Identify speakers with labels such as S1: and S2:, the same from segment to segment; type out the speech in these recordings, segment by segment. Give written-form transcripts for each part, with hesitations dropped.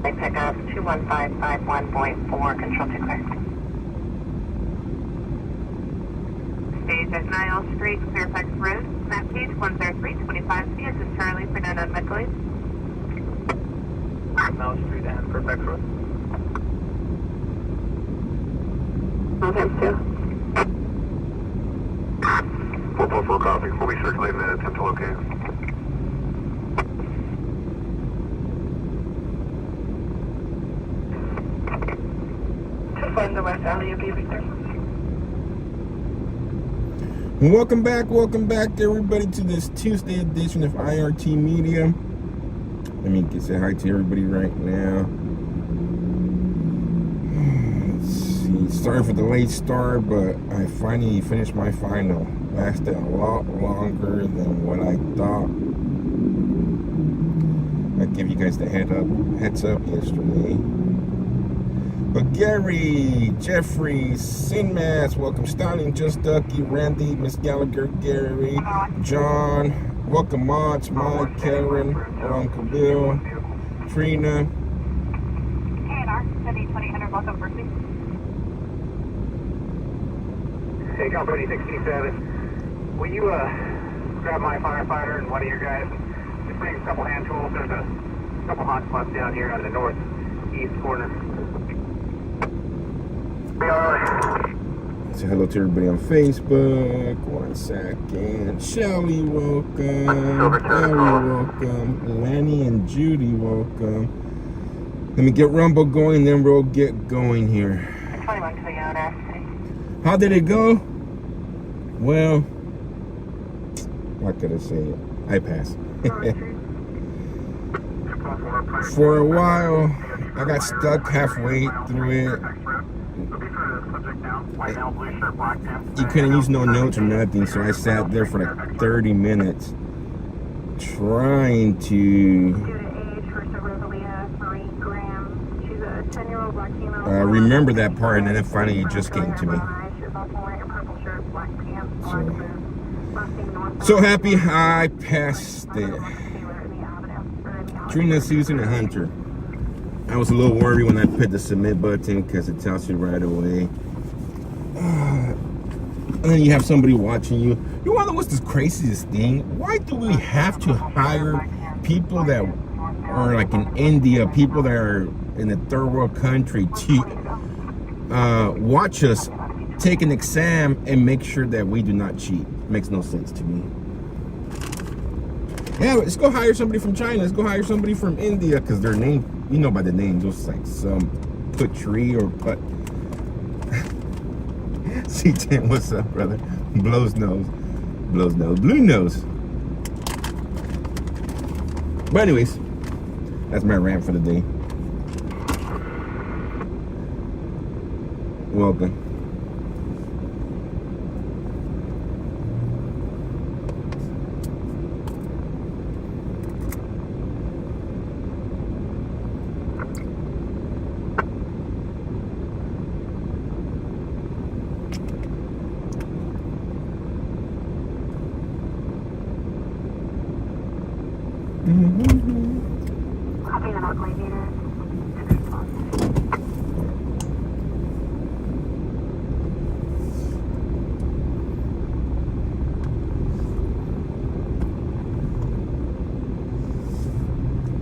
S1: I pick up 21551.4, control to clear. Stage at Niles Street, Fairfax Road, map page 10325, this is Charlie, Fernando and Medley.
S2: Niles Street and Fairfax Road.
S1: Okay, 2.
S3: 444 copy. We'll be circulating the attempt to locate.
S1: To find the west alley of Victor.
S4: Welcome back everybody to this Tuesday edition of IRT Media. Let me say hi to everybody right now. Let's see, sorry for the late start, but I finally finished my final. Lasted a lot longer than what I thought. I gave you guys the heads up yesterday. But Gary, Jeffrey, Sinmas, welcome. Stalking, Just Ducky, Randy, Miss Gallagher, Gary, John, welcome. Mods, Mike, Karen, Uncle Bill, Trina.
S1: KNR, 70-2000, welcome, Berkeley.
S2: Hey, Company 67. Will you grab my firefighter and one of your guys and just bring a couple hand tools? There's a couple hot spots down here on the northeast corner.
S4: Say hello to everybody on Facebook. 1 second. Shelly, welcome. Ellie, welcome. Lanny and Judy, welcome. Let me get Rumble going, then we'll get going here.
S1: 21 Toyota.
S4: How did it go? Well, what could I say? I passed. For a while, I got stuck halfway through it. You couldn't use no notes or nothing, so I sat there for like 30 minutes trying to remember that part, and then it finally just came to me. So happy I passed it. Trina, Susan, and Hunter. I was a little worried when I put the submit button because it tells you right away. And then you have somebody watching you. You want to know what's the craziest thing? Why do we have to hire people that are like in India, people that are in a third world country to watch us take an exam and make sure that we do not cheat? Makes no sense to me. Yeah, let's go hire somebody from China. Let's go hire somebody from India, because their name, you know by the name, just like some Putri or Put. C10, what's up, brother? Blows nose, blue nose. But anyways, that's my rant for the day. Welcome.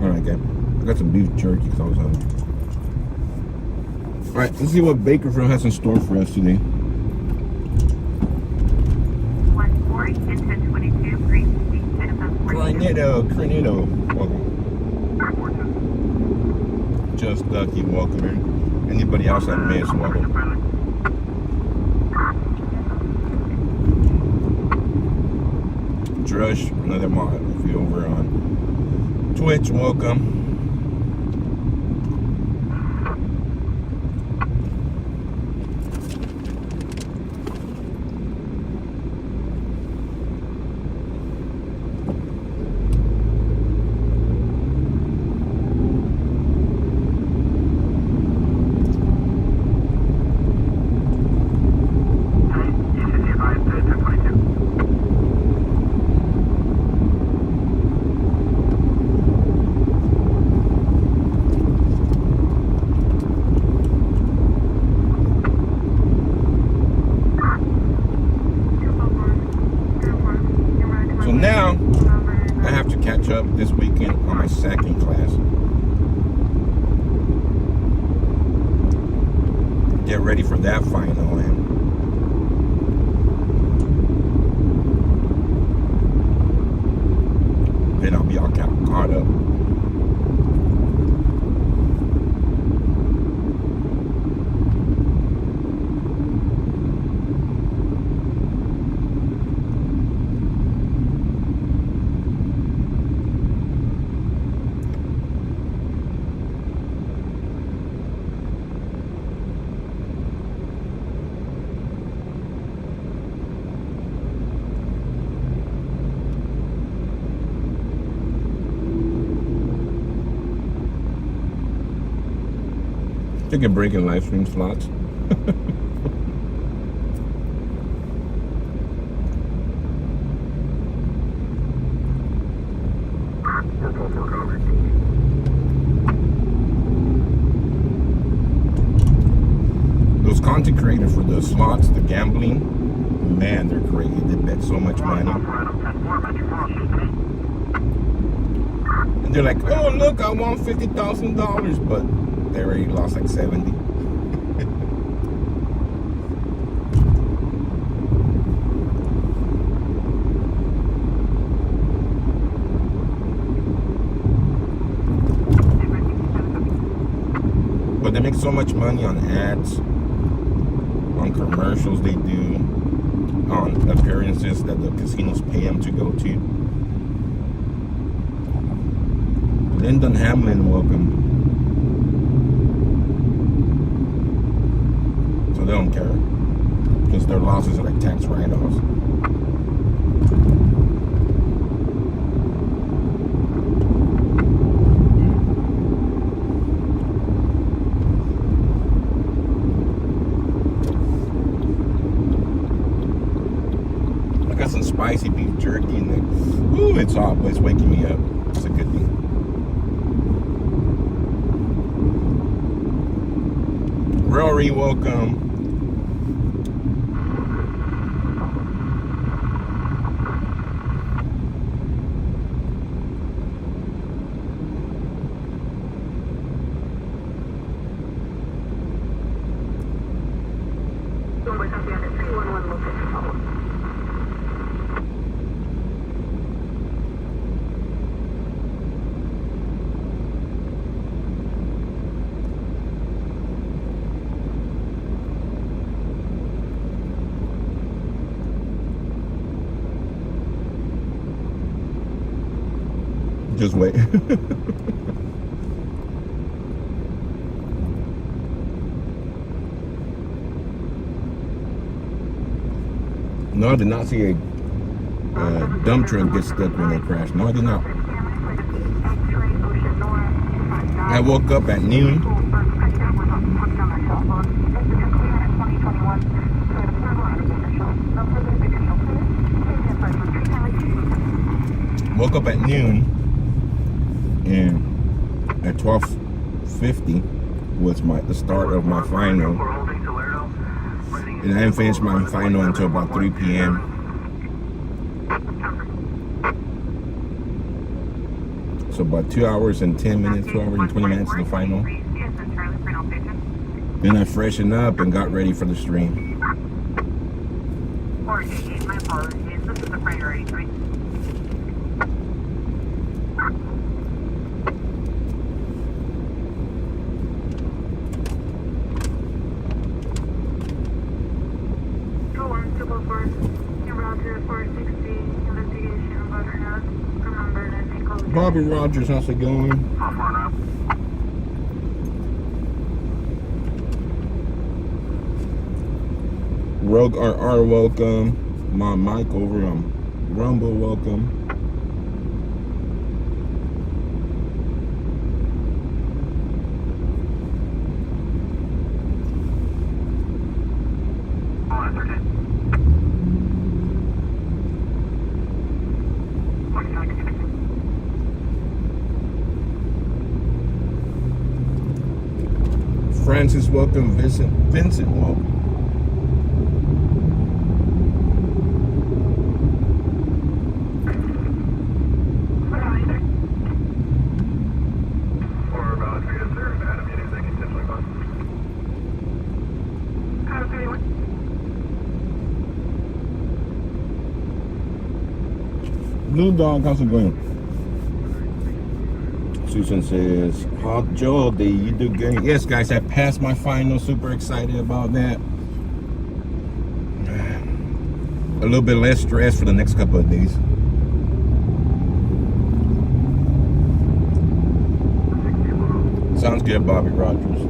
S4: Alright, guys. I got some beef jerky because I was hungry. Alright, let's see what Bakerville has in store for us today.
S1: 140 and 1022, Green Street,
S4: Cornetto, welcome. Just Ducky, welcome. Anybody else I missed, welcome. Drush, another mod, if you're over on Twitch, welcome. this weekend on my second class. Get ready for that final, and then I'll be all caught up. Take a break in live stream slots. Those content creators for the slots, the gambling, man, they're crazy. They bet so much money. And they're like, oh, look, I won $50,000, but they already lost like 70. But they make so much money on ads, on commercials they do, on appearances that the casinos pay them to go to. Lyndon Hamlin, welcome. So they don't care, because their losses are like tax write-offs. I got some spicy beef jerky in there. Ooh, it's hot, but it's waking me up. It's a good thing. Rory, welcome. Just wait. No, I did not see a dump truck get stuck when they crashed. No, I did not. I woke up at noon. Woke up at noon, and at 12:50 was the start of my final. And I didn't finish my final until about 3 p.m. So about 2 hours and 10 minutes, 2 hours and 20 minutes to the final. Then I freshened up and got ready for the stream.
S1: My apologies. This is the priority choice.
S4: Bobby Rogers, how's it going? Rogue RR, welcome. My Mike over on Rumble, welcome. Francis, welcome. Vincent, welcome. Blue Dog, how's it going? Susan says, "How Joe? Did you do good?" Yes, guys, I passed my final. Super excited about that. A little bit less stress for the next couple of days. Sounds good, Bobby Rogers.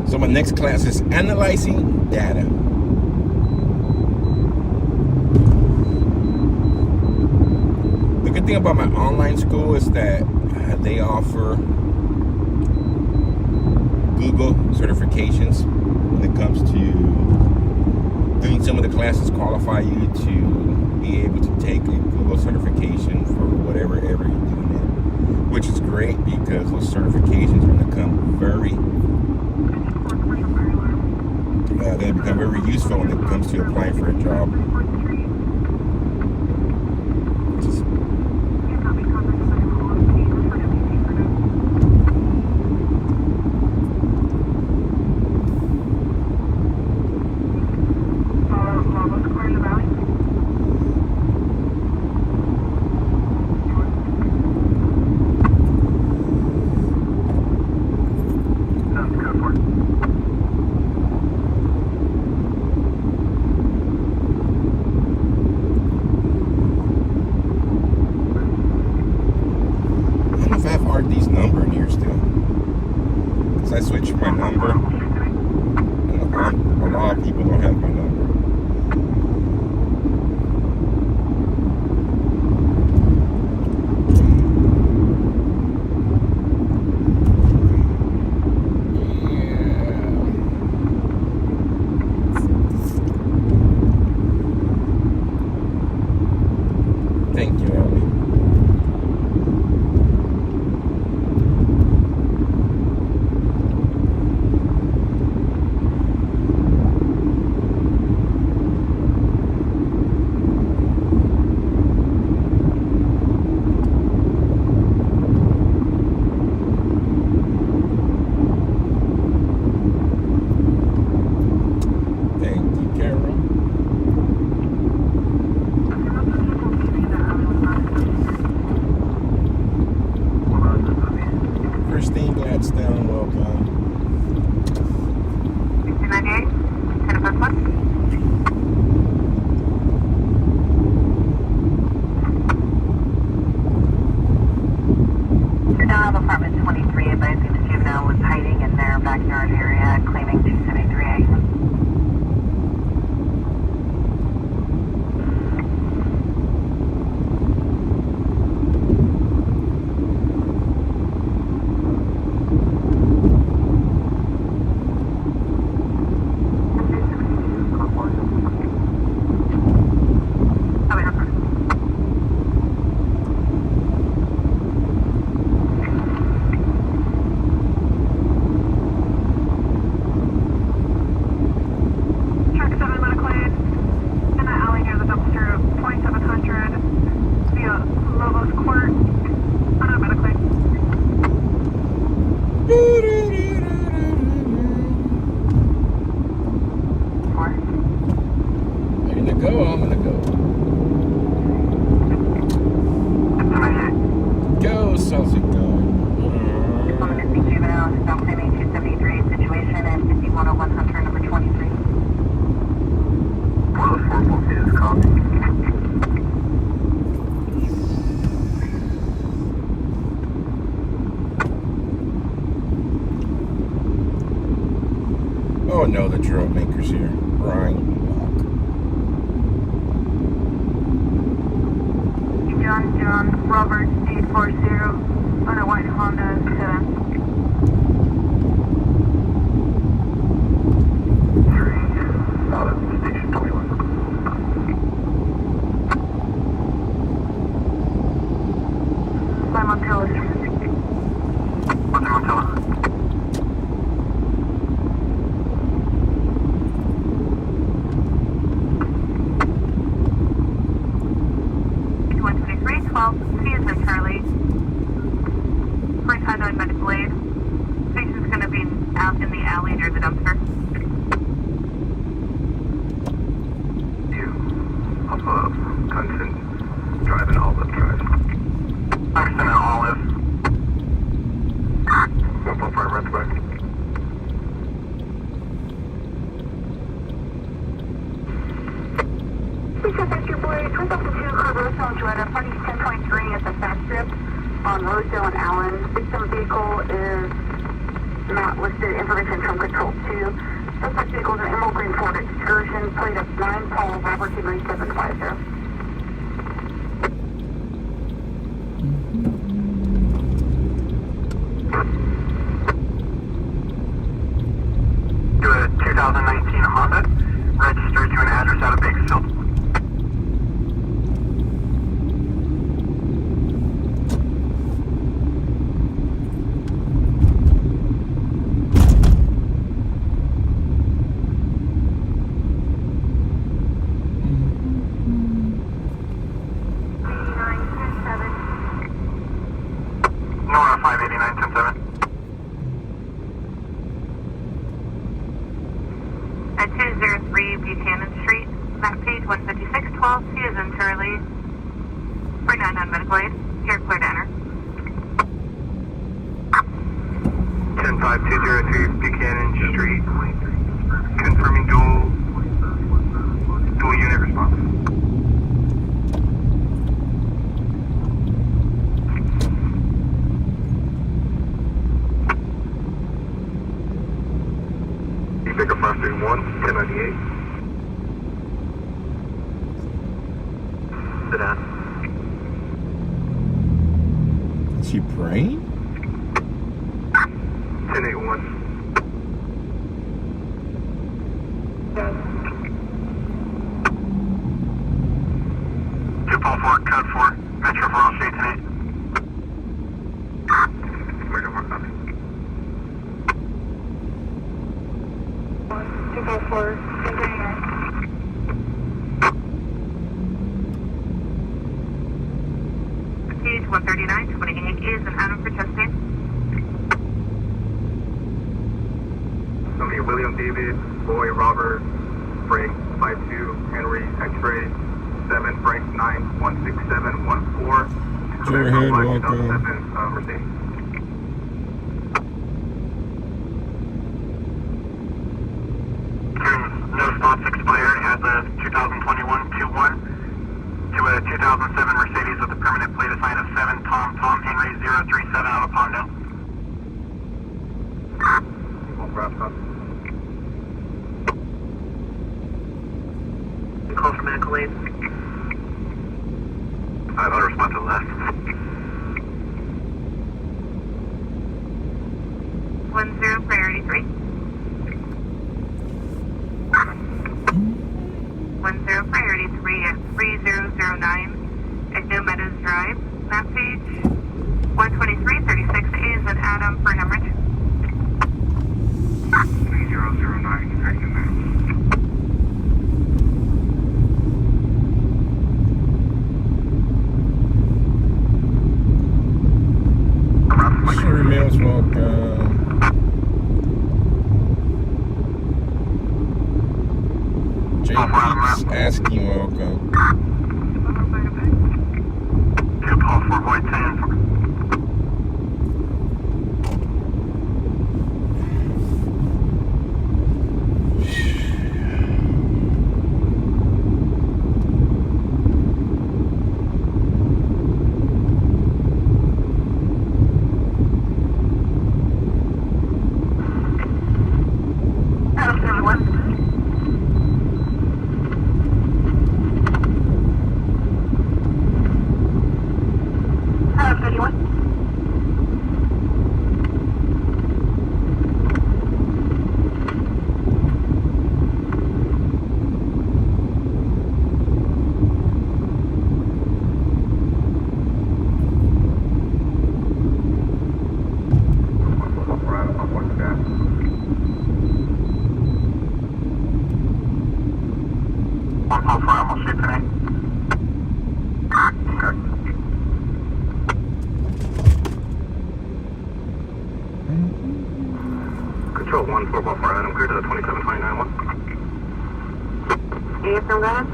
S4: So my next class is analyzing data. The good thing about my online school is that they offer Google certifications when it comes to doing some of the classes qualify you to be able to take a Google certification for whatever you're doing it, which is great because those certifications are going to come they become very useful when it comes to applying for a job. These number in here still, because I switched my number. A lot of people don't have my number. Thank you, Ellie. Christine Gladstone, welcome.
S1: 1698, kind of first one. Now, apartment 23, advising the juvenile was hiding in their backyard area, claiming 273A.
S4: I'm gonna go. Go, how's it going?
S1: Juvenile, South Claiming 273 situation at 5101 Hunter, number 23.
S2: 104 is copy.
S4: Oh no, the troublemaker's here. Brian.
S1: John, Robert 840 on a white Honda sedan.
S2: Out of station 21.
S1: on Rosedale and Allen. Victim vehicle is not listed. Information from Control 2. Suspect vehicle is an emerald green Ford Excursion. Plate of 9 Paul Robert Henry 750.
S2: To a 2019 Honda, registered to an address out of Bakerville. Nora 589-107.
S1: At 203 Buchanan Street, map page 15612, C is in Charlie. For 99 medical aid, you're clear to enter.
S2: 10203 Buchanan Street. Confirming dual unit response.
S3: Baker 531, 1098.
S2: Sit down.
S4: Is she praying?
S3: 1081.
S2: Two Paul 4, code 4, Metro for all state tonight.
S3: Baker 4, copy.
S1: 254, page 13928 is an item for testing.
S3: Somebody, William David, Boy, Robert, Frank, 52, Henry, X-ray, 7, Frank, 9, 16714.
S4: Generatedcontent, welcome.
S3: Mercedes.
S2: No spots expired as of 2021-21 to a 2007 Mercedes with a permanent plate assigned of 7 Tom Henry 037 out of Pondo. Call from Accolade.
S3: I have a response to the left.
S1: 10 priority 3. 10 priority 3 at 3009 at New Meadows Drive. Map page 12336 is an Adam for hemorrhage.
S2: 3009, very good, man.
S4: Sherry Mills, welcome. JP's asking, welcome.
S2: Two Paul 4, Void 10.
S1: Adam 31. Adam 31.
S2: One Paul 4, almost straight tonight. Okay.
S3: Control 1, 444, Adam, clear to the 27291.
S1: Yes, I'm going.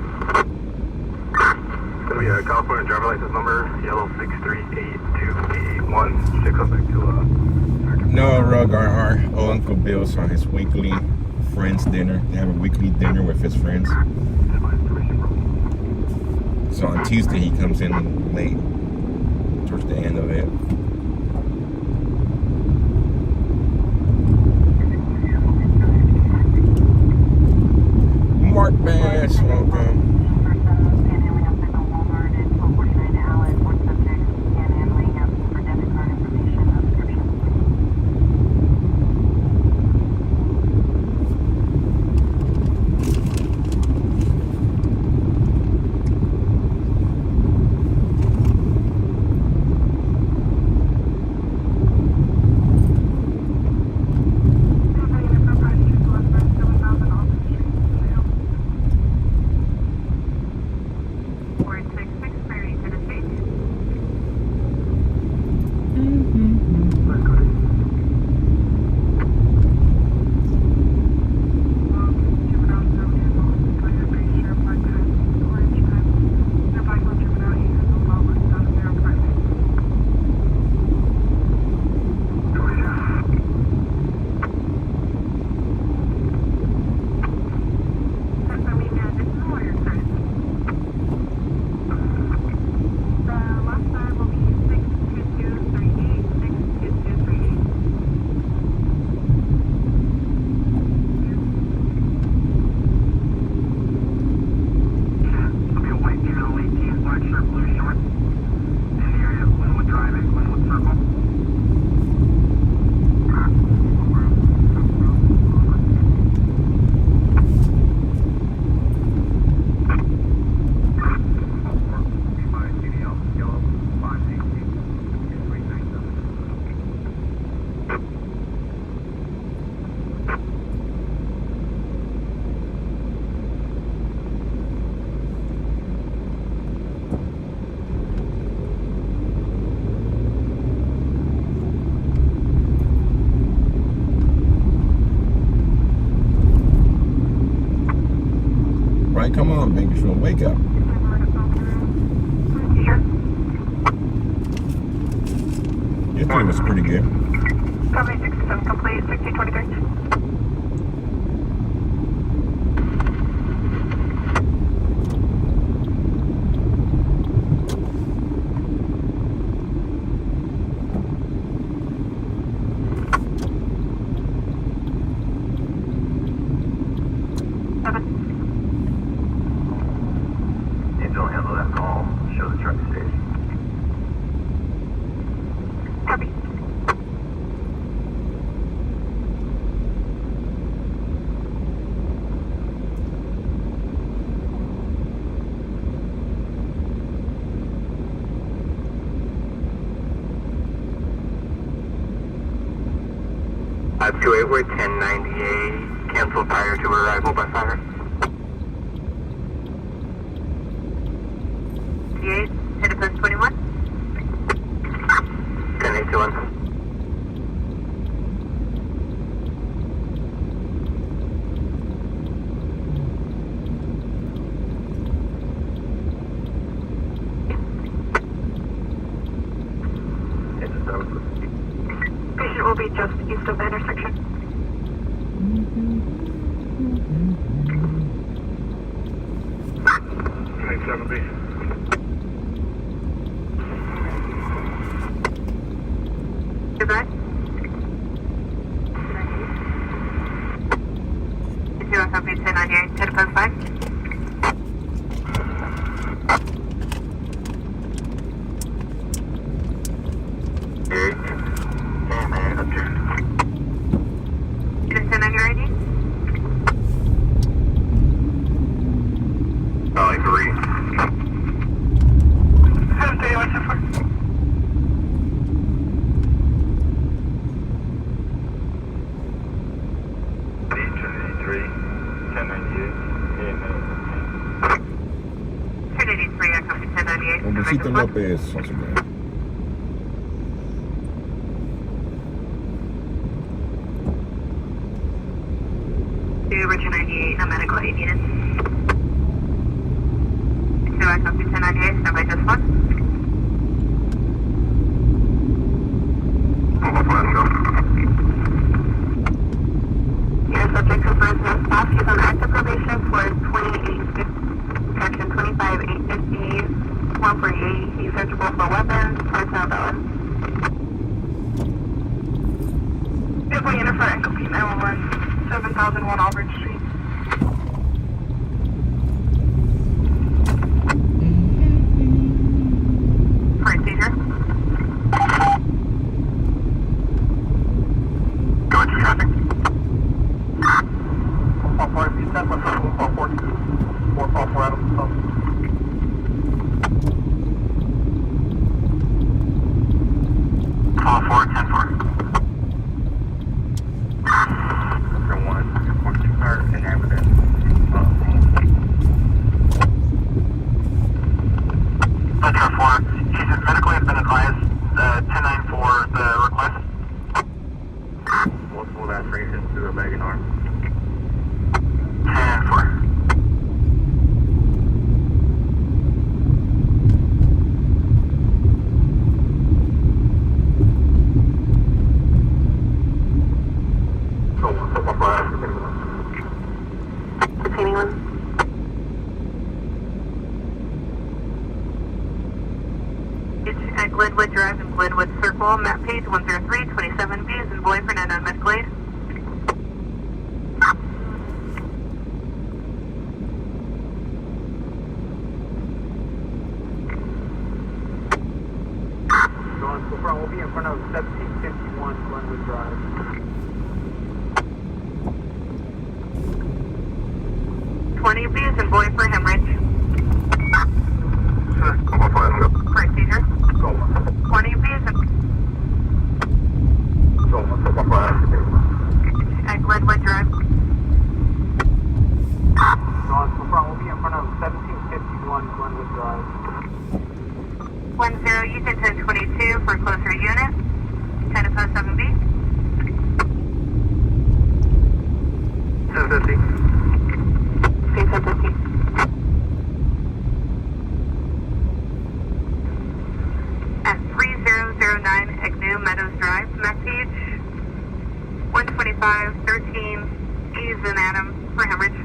S3: It's going to be a California driver license number, yellow 6382881. Should come back to,
S4: No, Rug, our old Uncle Bill's on his weekly friends dinner. They have a weekly dinner with his friends. So on Tuesday he comes in late, towards the end of it. come on, Bakerville, wake up. Yesterday was pretty good.
S1: Copy 67 complete, 1623.
S3: Angel, handle that call. Show the truck station.
S1: Copy.
S3: Up to 8, we're 1098. Cancel prior to arrival by fire.
S1: 58, hit a post 21.
S3: 1081.
S1: Patient will be just east of the intersection. Goodbye. 0 copy 1098, hit a post 5. Get a 1090 ID.
S3: Probably 3.
S1: 730, what's it for?
S3: Three, 1098.
S1: 1083, I copy 1098.
S4: Obesito López, once again.
S1: To Richard 98, no medical aid needed. 2, I copy 1098, stand by just 1. Your subject confirms no stop. She's on active probation for 28, section 25850, 148. He's searchable for weapons, personnel valid. If we enter for Echo P 911, 7001 Auburn Street. For a seizure.
S3: Go into traffic.
S2: 444, if you send one from 444 out of the phone.
S3: Call 4, 10-4. Number 1, 14 car in ambulance. Metro 4, she's medically has been advised. 1094, the request. Multiple lacerations to her leg and arm. 10-4.
S1: Retaining one. It's at Glenwood Drive and Glenwood Circle, map page 103, 27B is in boy for 99 medical aid.
S2: We'll be in front of 1751 Glenwood Drive.
S1: B is in boy for hemorrhage. For a seizure. 20B is in at Glenwood Drive.
S2: We'll be in front of 1751 Glenwood Drive.
S1: 10, you can 1022 for a closer unit. 10 to post 7B.
S3: 750.
S1: Say 750. 513, he's an Adam for hemorrhage.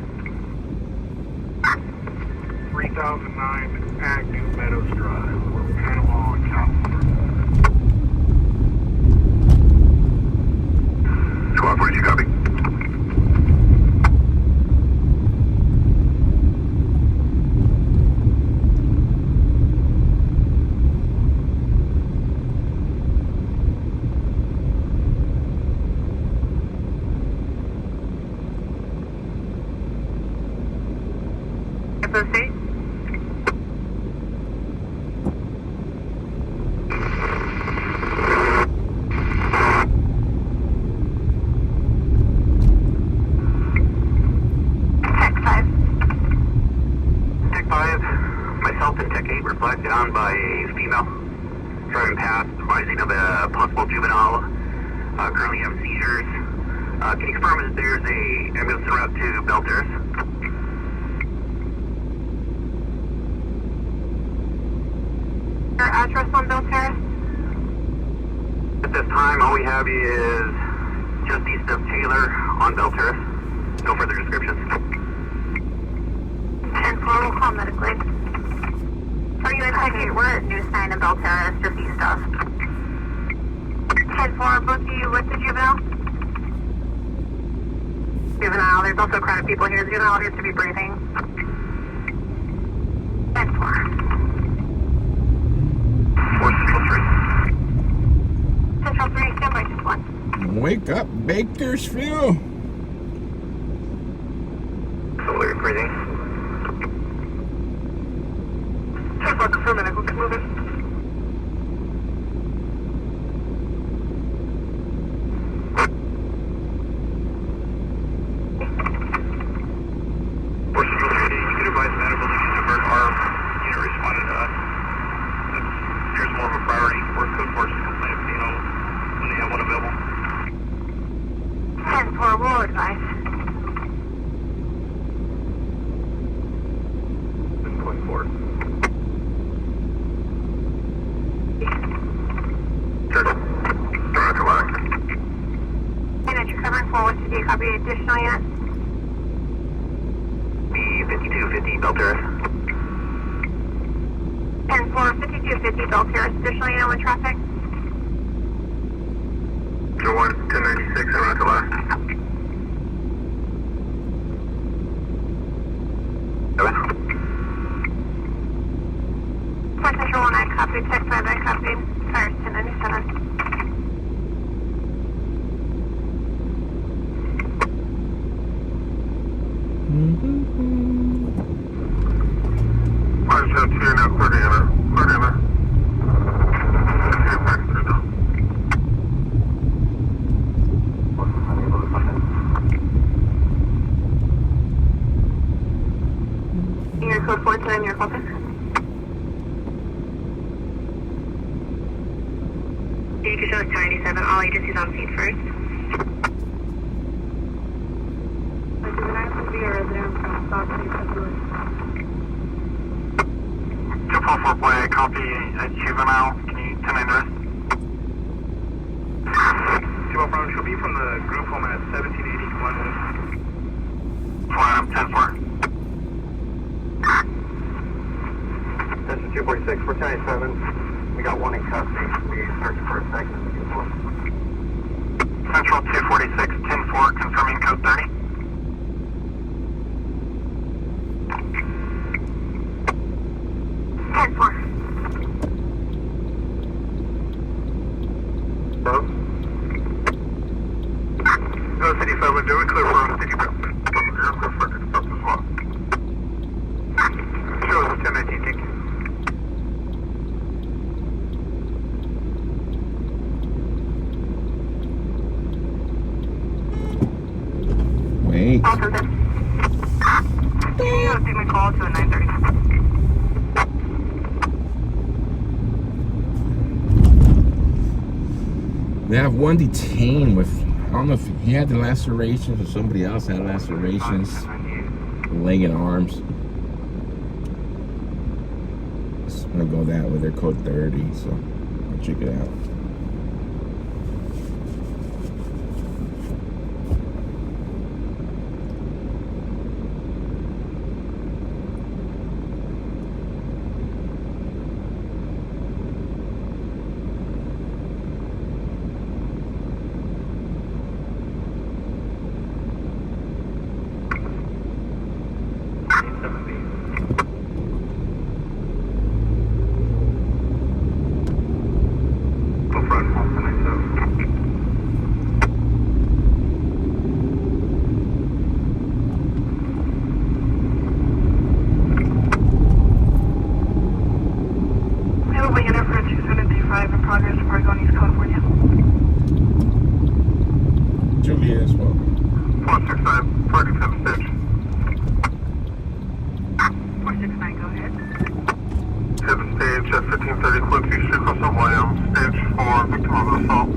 S3: 3009 Agnew Meadows Drive, Panama and California. 1242, copy.
S1: FOC.
S2: Flagged down by a female driving past, advising of a possible juvenile. Currently have seizures. Can you confirm that there's a ambulance en route to Belterrace?
S1: Your address on Belterrace?
S2: At this time, all we have is just east of Taylor on Belterrace. No further descriptions.
S1: And we'll call medically. Are you indicating we're at New Sign in Belterrace, just east of? 10-4, both of you with the juvenile? Juvenile, there's also a crowd of people here. The juvenile appears to be breathing. 10-4.
S2: 4 Central 3.
S1: Central 3, stand by 1.
S4: Wake up, Bakersfield.
S2: Solely breathing.
S1: 10-4, confirm medical, keep moving. Copy additional yet?
S2: B5250 Belterrace.
S1: And for 5250 Belterrace, additional unit with traffic?
S2: 01 1096 and route to last. 7.
S1: Central 1 I copied, Tech 5 I copied, Fires 1097.
S3: March up here now, clear to enter. Clear to enter.
S1: Your code 49, your call 6. You can show us 97, all agencies on scene first. Be a resident from Stalking, Bakerville.
S2: 244 boy, copy a juvenile. Can you tell me this? 204, she'll be from the group home at 1780 Glenwood. Flying up 10-4. This is 246 for 10-7. We got one in custody. We searched for a second. Central 246, 10-4, confirming code 30.
S1: 10-4.
S2: Hello? No, City 7, do we clear for City 7? Aircraft record stuff as well. Show us 1019, thank you.
S4: Wait.
S1: Awesome, then. Can you take my call to a 930?
S4: They have one detained with, I don't know if he had the lacerations or somebody else had lacerations, leg and arms. It's gonna go that way. They're code 30, so I'll check it out.
S1: Christopher going East California.
S4: Julia as well.
S3: 469, party 10 stage.
S1: 469, go ahead.
S3: 10 stage at 1530 Quincy Street, Costa Williams. Stage 4, victim of an assault.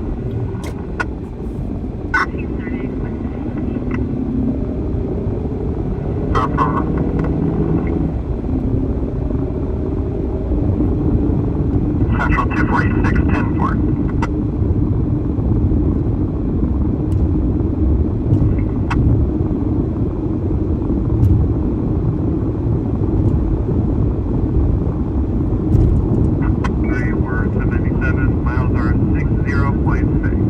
S1: 1530.
S3: Central 246, 10-4. We're 1097, miles are 60.6.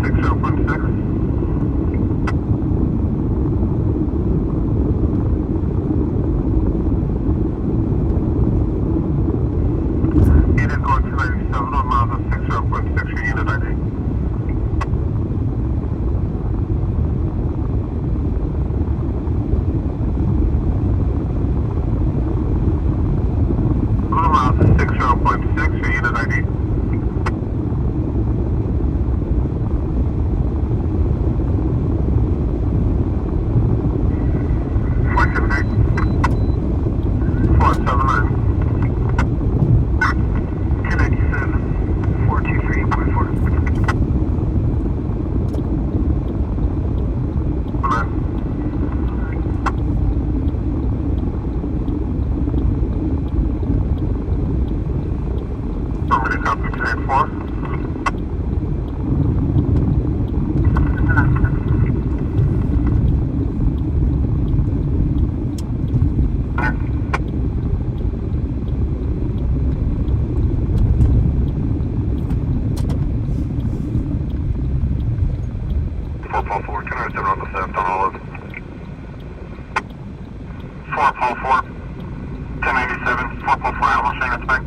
S3: 60.6. Unit going 297 on miles of 60.6, your unit ID. On miles of 60.6, your unit ID. Four seven eight. 479. 297, 423.4. Somebody copy 284. Four Paul 4, 297 on the 7th on Olive. 4 Paul 4, 1097, 4 Paul 4, Alamo Shane, that's back.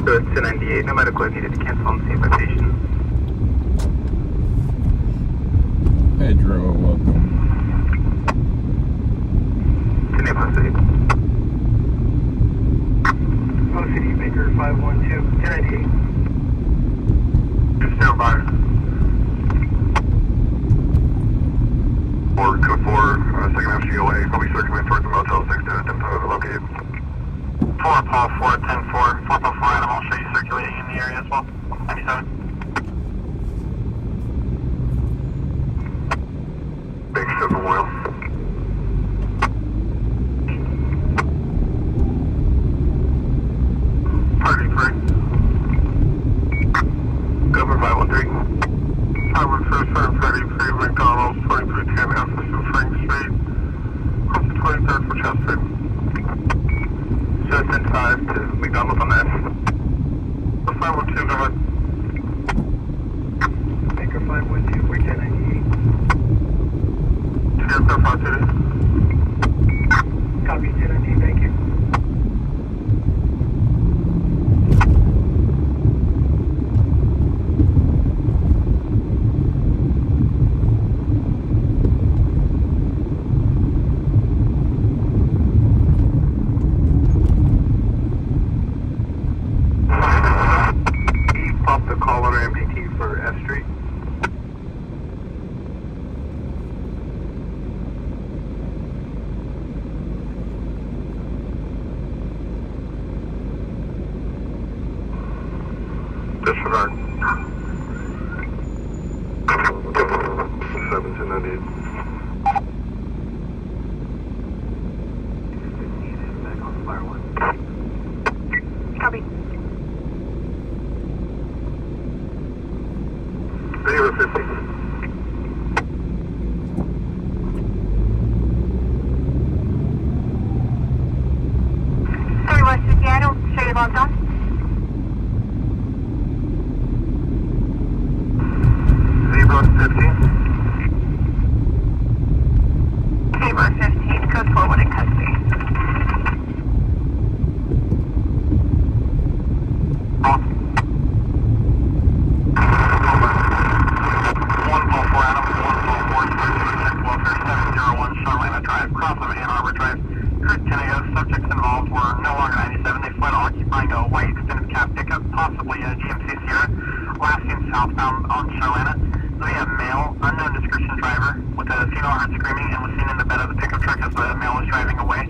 S3: So it's 298, no medical is needed to cancel on the same invitation.
S4: Pedro, welcome.
S3: To Neighborhood City.
S2: City Baker 512, 1098.
S3: Just stand by. 4 code 4, second half COA, I'll be circulating towards the Motel 6 to attempt to locate. 4 Paul 4, 10-4, 4 Paul 4 Animal, show you circulating in the area as well. 97. Big 7 wheel. Party 3.
S1: Code forward in custody.
S3: Off. 144 Adam, 144, check welfare 701 Charlotte Drive, cross of Ann Arbor Drive. Current tenant subjects involved were no longer 97. They fled occupying a white extended cab pickup, possibly a GMC Sierra, last seen southbound on Charlotte. We have male, unknown description driver with a female heard screaming and was seen in the bed of the pickup truck as the male was driving away.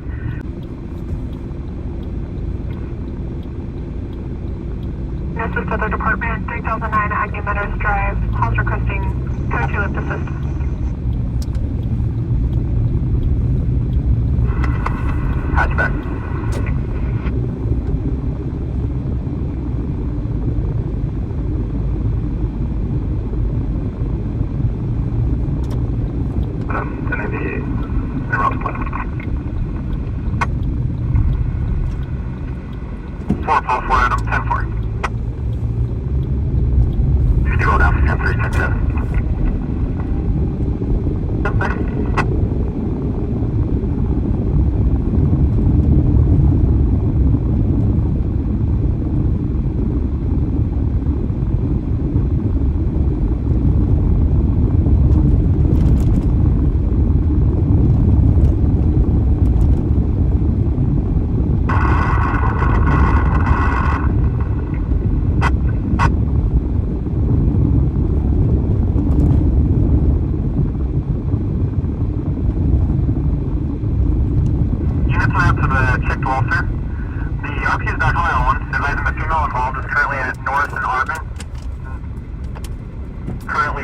S1: This is other department, 3009 Agnew Meadows Drive. Calls requesting code 2 lift assist.
S3: Hatchback. Four Paul 4 Adam 10-4. You can roll down for 10-3-10-7.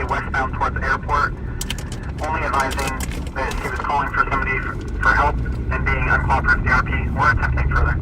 S3: Westbound towards the airport, only advising that she was calling for somebody for help and being uncooperative with the RP. We're attempting further.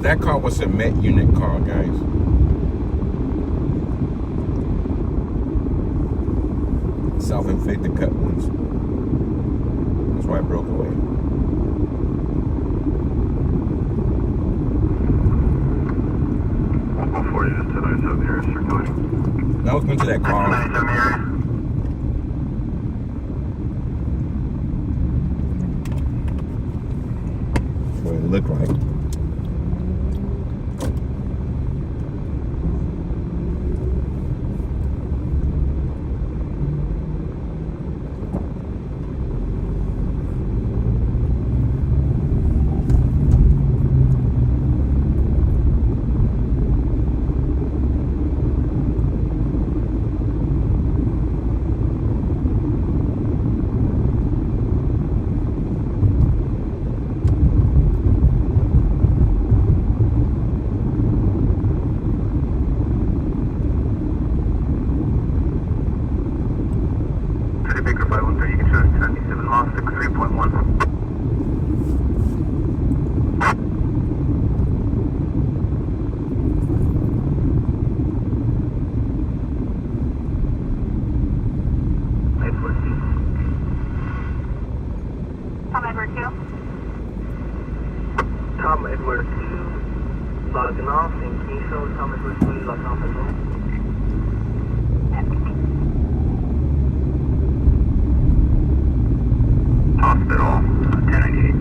S4: That car was a Met unit car, guys. Self-inflicted cut wounds. That's why it broke away.
S3: Before you just 1097 here, circulating.
S4: That was going to that car.
S3: 1097 area.
S4: That's what it looked like.
S3: Hospital, 1098.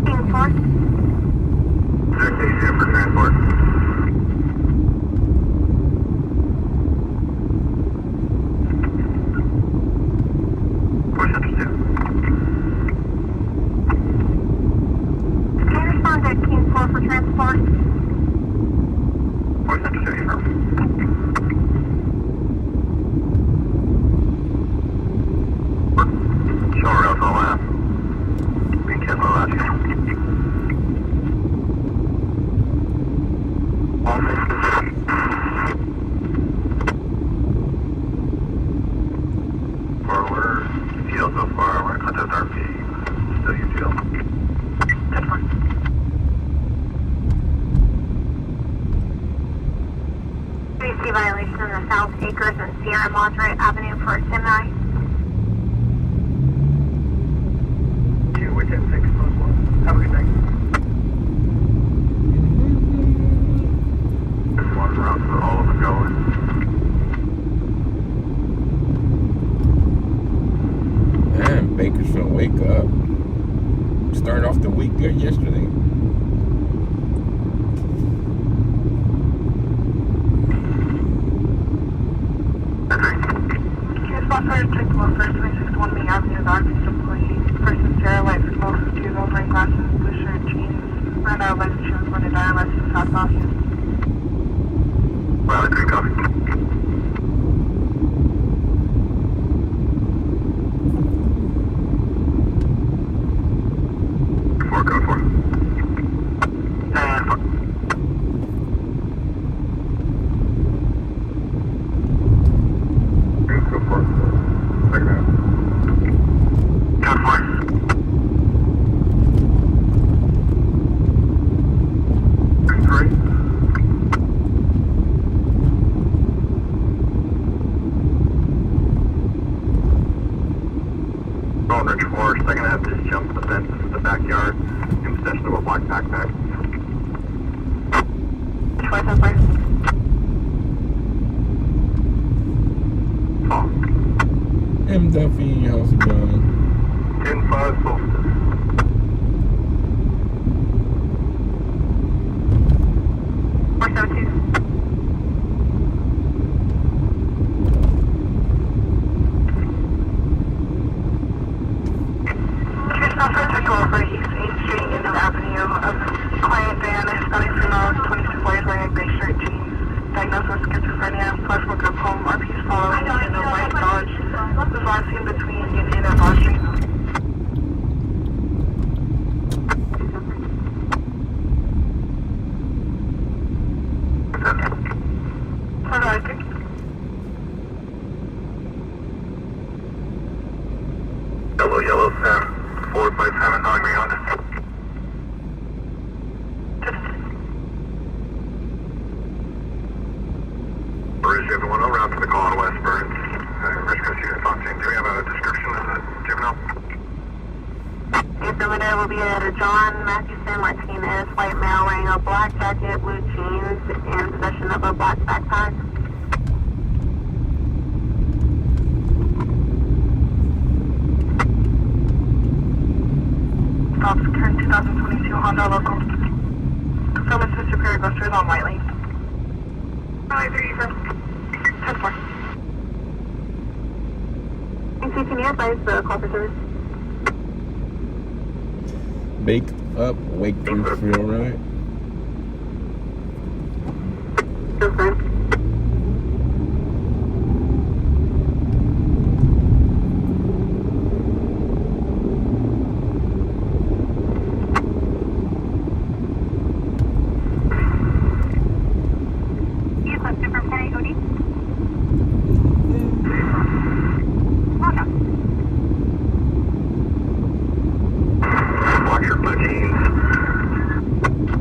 S1: Team 4.
S3: Direct ACM for transport. Push under 2.
S1: Can you respond to Team 4 for transport?
S3: Push under 2, affirm. Show rails all left. Be careful out here. Forward, field so far, we're going to contact RP. Still you feel. 10-4.
S1: PC violation in the South Acres and Sierra Madre Avenue for Semi.
S2: 2, we're 10-6, close 1. Have a good night.
S3: There's one route for all of them going.
S4: Man, Bakersfield, wake up. Started off the week good yesterday.
S1: First, take one first, 261 Main Avenue, the Arkansas employee. Person Sarah White, smoke, 2 wearing glasses, blue shirt, jeans, ran out of license, she was going to die unless she was half off.
S3: Well, I agree, copy. Four, code 4. And 4. Code 4. Second half. Code 4. Code 3. Phone Ridge 4, second half just jumped the fence into the backyard in possession of a black backpack.
S1: Choice of first.
S3: Fall.
S4: M. Duffy, how's it going?
S3: 10-5 solstice.
S1: Or so 2. Over East 8th Street, Indian Avenue, a client van, Hispanic female, 26 boys wearing a gray shirt, jeans, diagnosed with schizophrenia, flash woke up home, RPs following, in a white Dodge, was last seen between Union and Broad Street.
S3: Yellow, Sam. 457, knowing me on it. Bridge, you have the 1 around to the call on West Burns. Rescue Unit Fontaine, do we have a description of the juvenile?
S1: Affirmative will be at John Matthewson Martinez, white male wearing a black jacket, blue jeans, in possession of a black backpack. Stops current 2022 Honda local. Fulfillment to Superior Grocers on White Lane. 10-4. Can you advise the call for service?
S4: Baked up, Bakersfield, right?
S1: Okay.
S3: Watch your blue jeans.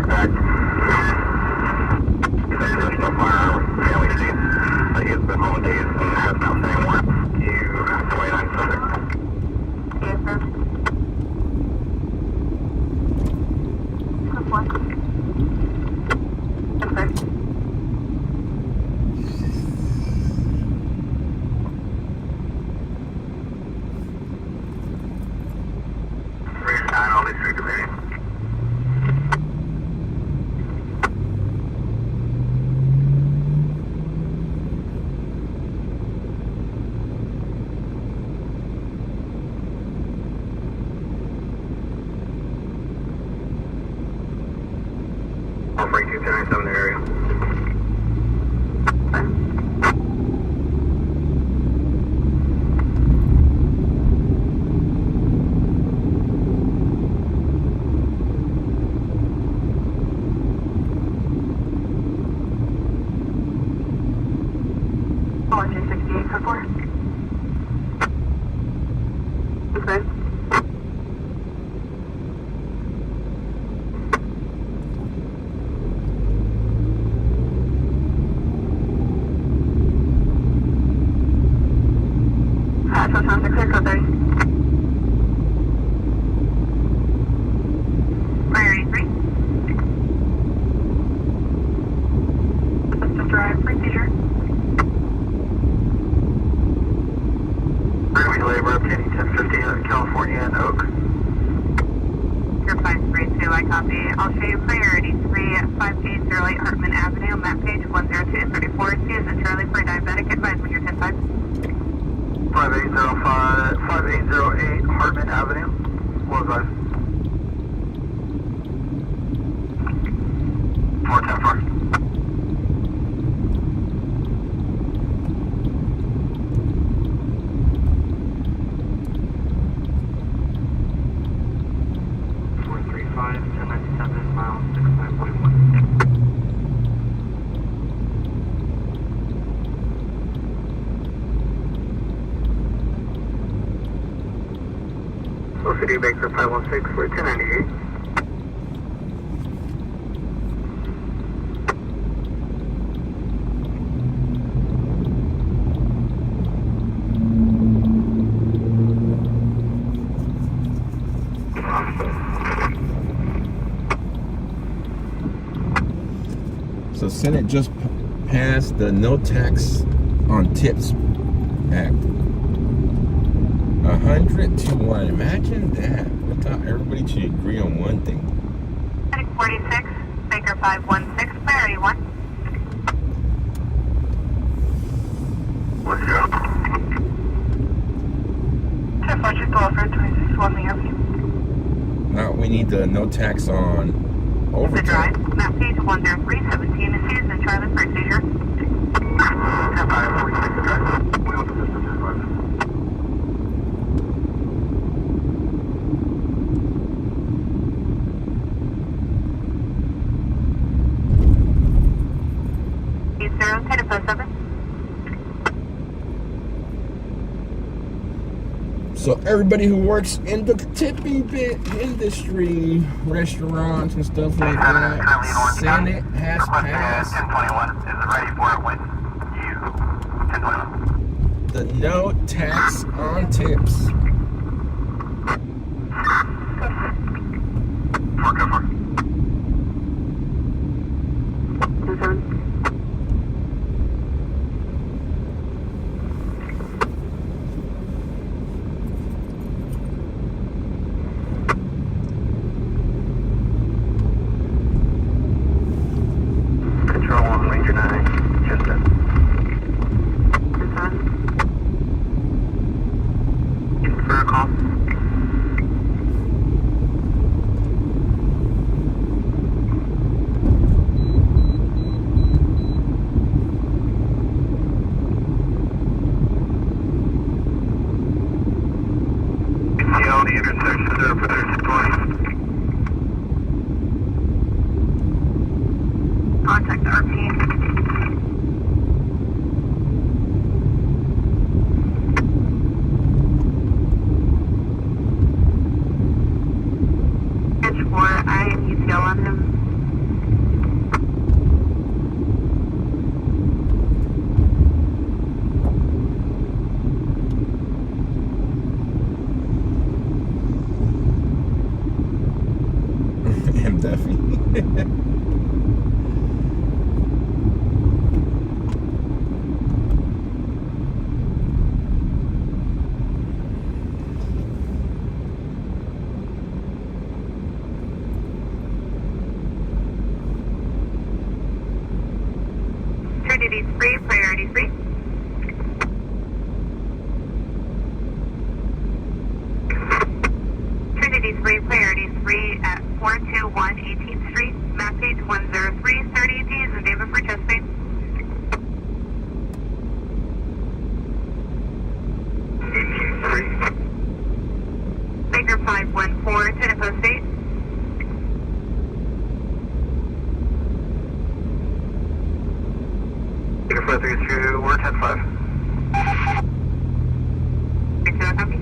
S3: Back. There's no firearm. delay. We're obtaining 1050 California and Oak.
S1: You're 532, I copy. I'll show you priority 3 at 5808 Hartman Avenue, map page 10234. C is a Charlie for diabetic. Advise when you're 10-5.
S3: 5808 Hartman Avenue. Low advise. 410-4. City Baker 516 for 1098.
S4: So Senate just passed the No Tax on Tips Act. 100 to 1. Imagine that. I thought everybody should agree on one thing.
S1: 46, Baker 516, priority 1.
S3: What's your
S1: 10-4, offer 26 Walney Avenue.
S4: Now we need the no tax on
S1: The
S4: overtime.
S1: drive, map page 10317. The C is a Charlie for seizure.
S3: 10-5, we take the drive. We open the system 10-5.
S4: So everybody who works in the tipping industry, restaurants and stuff like that, Senate has passed
S3: 1021. Is it ready for it when you 1021?
S4: the no tax on tips.
S3: 4 go for it. Control on Ranger 9, Houston. In for a call. ETL, the intersection there for 3620.
S1: Contact RP. Catch 4, I am UTL on him.
S4: I'm Duffy.
S1: Trinity 3, priority 3. Trinity 3, priority 3 at 421 18th Street, map page 10330. D is in David for Chesapeake. Baker 514, Tenneco State.
S3: Baker 532, we're 10-5.
S1: Victor, copy.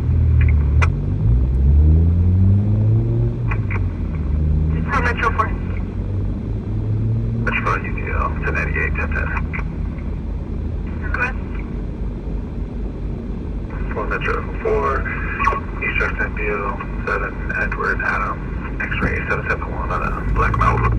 S1: For Metro 4.
S3: Metro UTL, 1098, 1010.
S1: Go ahead.
S3: For Metro 4, East Justin Beale, 7 Edward Adam, X-ray 771 on a Black Mountain.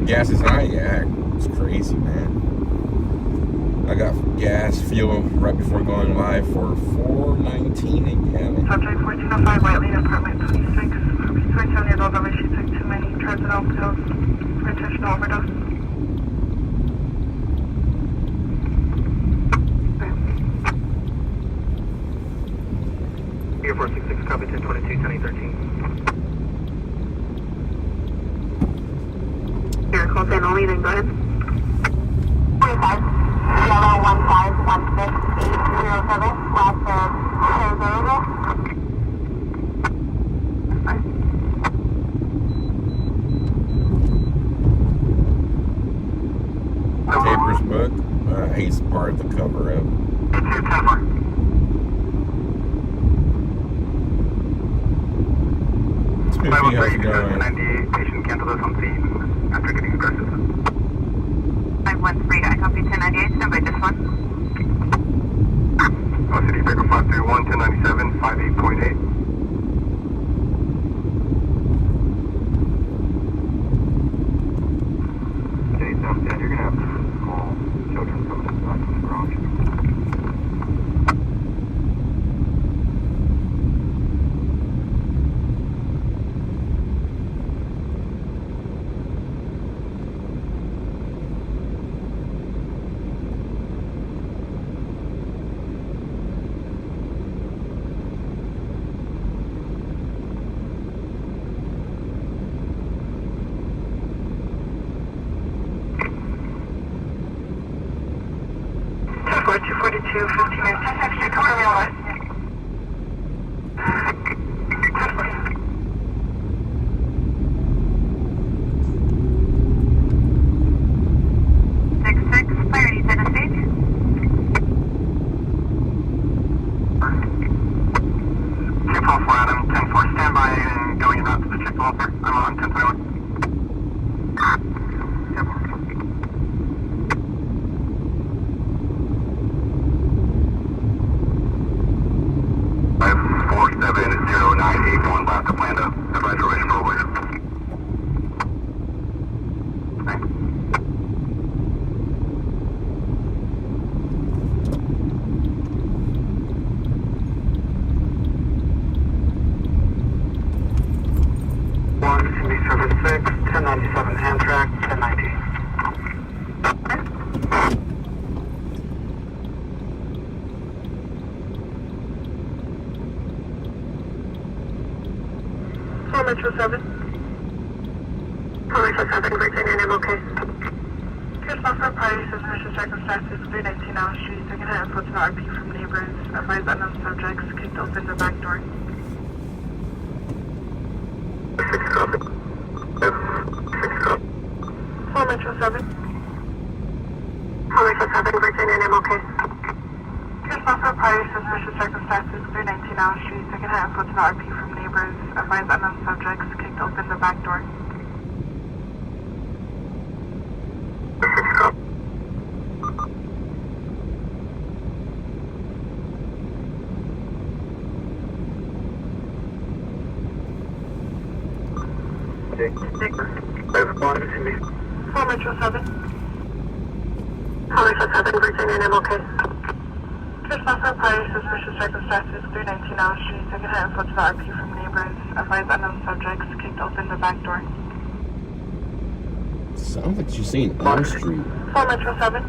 S4: gas is high? Yeah, it's crazy, man. I got gas, fuel right before going live for $4.19 a gallon.
S1: Subject 1405, White Lane, apartment 26. 27 years old, she took too many trazodone pills for intentional overdose.
S2: Here 466, copy 1022, 1013.
S1: Here, call sign only, then go ahead.
S5: 45, yellow 1516807, last of Bakerville.
S4: Papers book. He's part of the cover up. Spiffy, how's it going?
S2: 98, patient canceled us on scene after getting aggressive.
S5: 513, I copy 1098, stand by this one.
S2: City Baker 531, 1097, 58.8. Okay, sounds dead. You're gonna have small children coming inside from the garage.
S1: Report 242, 15 minutes. Extra, come on, what?
S5: Clarity, set a stage.
S3: 244 Adam, 10-4, stand by and going out to the check welfare. I'm on 1021.
S1: Metro 7.
S5: Metro 7, Virginia, and I'm okay.
S1: Here's my for party, suspicious circumstances, 319 Allen Street, second hand, puts an RP from neighbors, advised unknown subjects, kicked open the back door.
S5: 6 copy. 6 copy.
S1: 4 Metro 7.
S5: Metro 7, Virginia, and I'm okay.
S1: Here's my for party, suspicious circumstances, 319 Allen Street, second hand, puts an RP from neighbors, advised unknown subjects, kicked open the back door.
S5: 6 copy.
S2: Okay.
S1: 4 Metro 7.
S5: Metro 7, Virginia, and I'm okay.
S1: Here's my for party, suspicious circumstances, 319 Allen Street, second hand, puts an RP from neighbors, advised unknown subjects, kicked open the back door.
S4: Sounds like she's saying Elm Street.
S1: 4 Metro 7.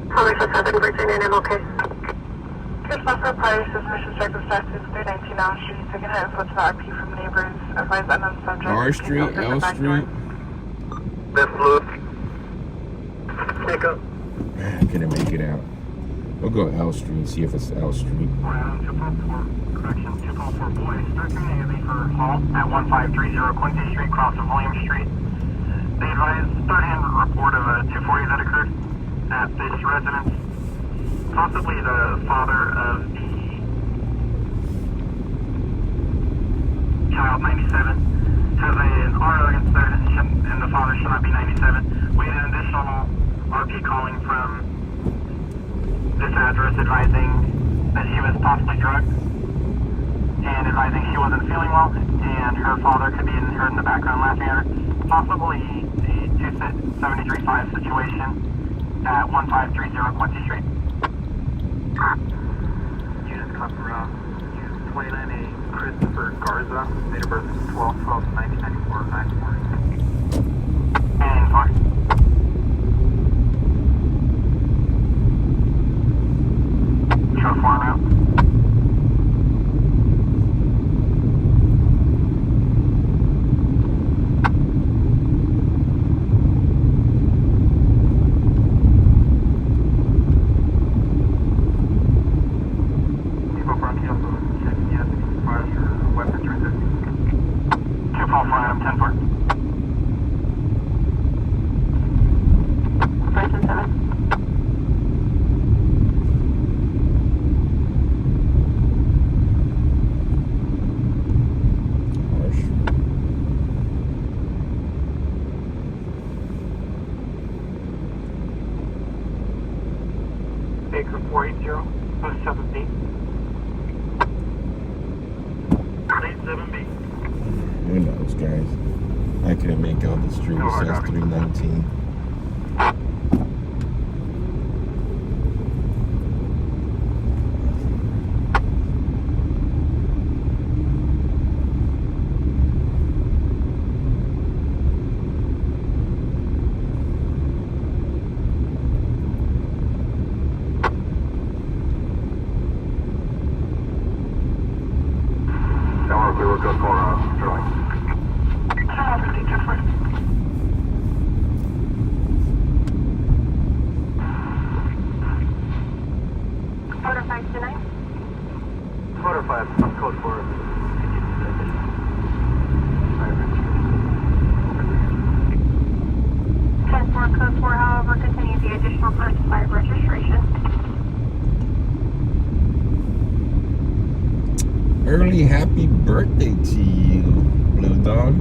S5: Metro 7, Virginia, and I'm okay.
S1: Here's my for party, suspicious circumstances, 319 Allen Street, second hand, puts an RP from neighbors, advised unknown subjects,
S4: R
S1: kicked
S4: Street,
S1: open
S4: L
S1: the back door.
S4: Street.
S2: Left blue. Take up.
S4: I couldn't make it out. We'll go L Street, see if it's L Street.
S3: 244, correction, 244 boys, start community for halt at 1530 Quincy Street, cross of William Street. They advised third-hand report of a 240 that occurred at this residence. Possibly the father of the child, 97, has an RO against there, and the father should not be 97. We had an additional RP calling from this address advising that she was possibly drugged and advising she wasn't feeling well, and and her father could be heard in the background laughing at her. Possibly a 273.5 situation at 1530 Quincy Street.
S2: Units come around. Unit 29A, Christopher Garza, date of birth 12/12/1994, 9/40.
S3: And fine. Show 4 now.
S2: Baker 480, 07B. 87B.
S4: Who knows, guys? I couldn't make out the street. It says 319.
S2: We were good for Sterling.
S5: Order 5 tonight.
S2: Motor 5, I'm code 4.
S5: Code 4, however, continues the additional first 5 registration.
S4: Early happy birthday to you, Blue Dog.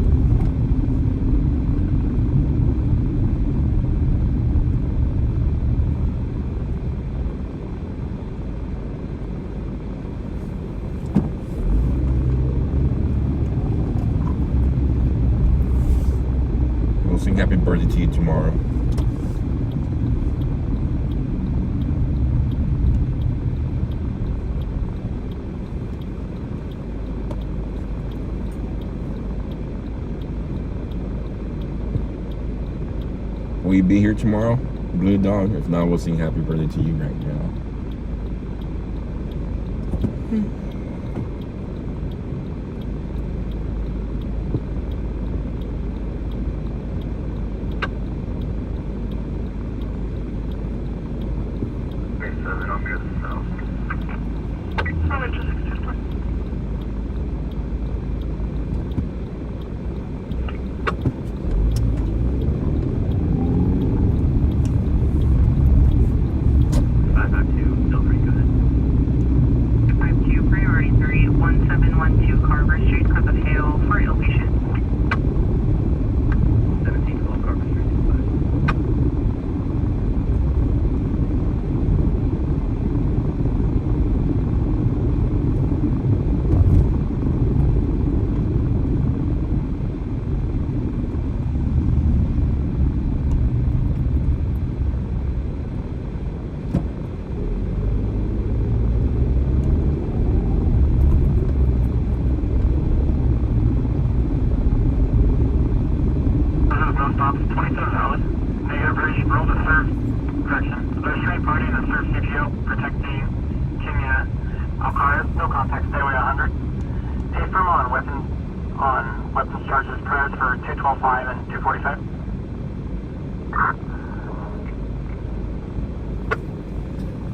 S4: We'll sing happy birthday to you tomorrow. Will you be here tomorrow, Blue Dog? If not, we'll sing happy birthday to you right now.
S3: Weapons charges prayers for 212.5 and 245.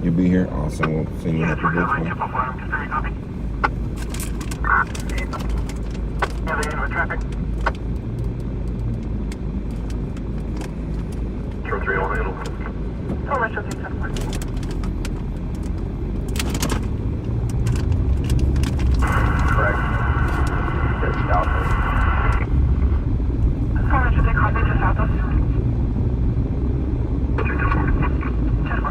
S4: You'll be here? Awesome. We'll sing you happy birthday.
S3: Yeah, they're in with traffic.
S2: 03 on handle.
S1: Oh, let's just take that one.
S2: Correct. It's south.
S1: How much did they call me just south of? 10-1.